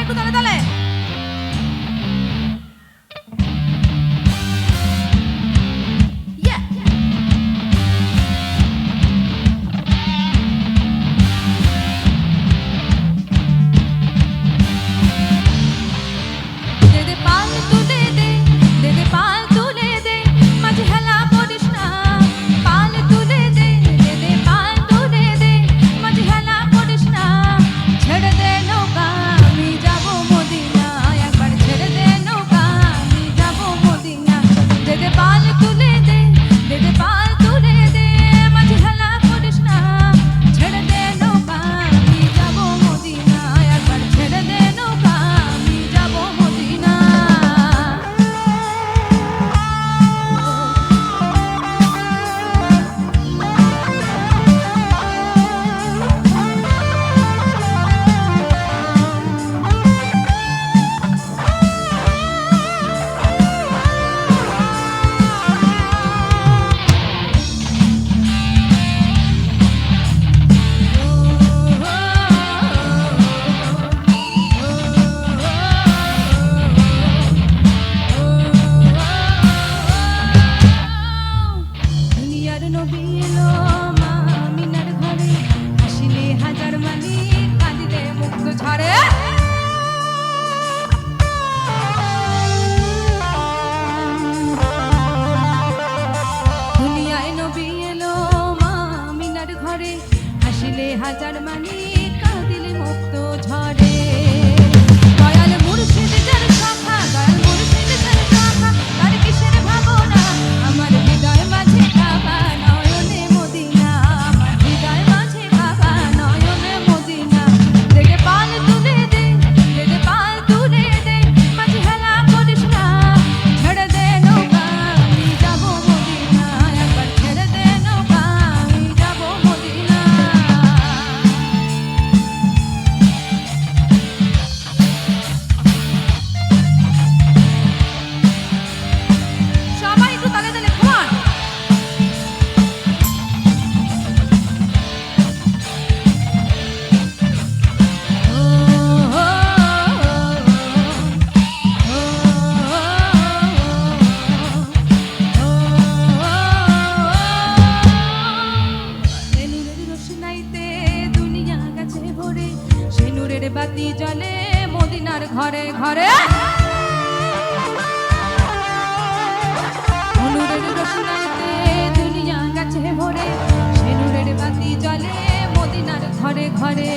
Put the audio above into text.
একটু তালে তালে। হাজার মানি কাঁদিলে মুক্ত ঝরে। দয়াল মুর্শিদ যার শাখা, দয়াল মুর্শিদ যার শাখা, তার কিসের ভাবনা আমার হৃদয় মাঝে কাবা নয়নে মদিনা, আমার হৃদয় মাঝে কাবা নয়নে মদিনা। দেখে পাল তুলে দে, দেখে পাল তুলে দে, মাঝে হেলা করিস না, ছেড়ে দে নৌকা আমি যাব মদিনা, একবার ছেড়ে দে নৌকা আমি যাব মদিনা। বাতি জ্বলে মদিনার ঘরে ঘরে, নূরের রোশনাইতে দুনিয়া গাছে ভরে, সে নূরের বাতি জ্বলে মদিনার ঘরে ঘরে।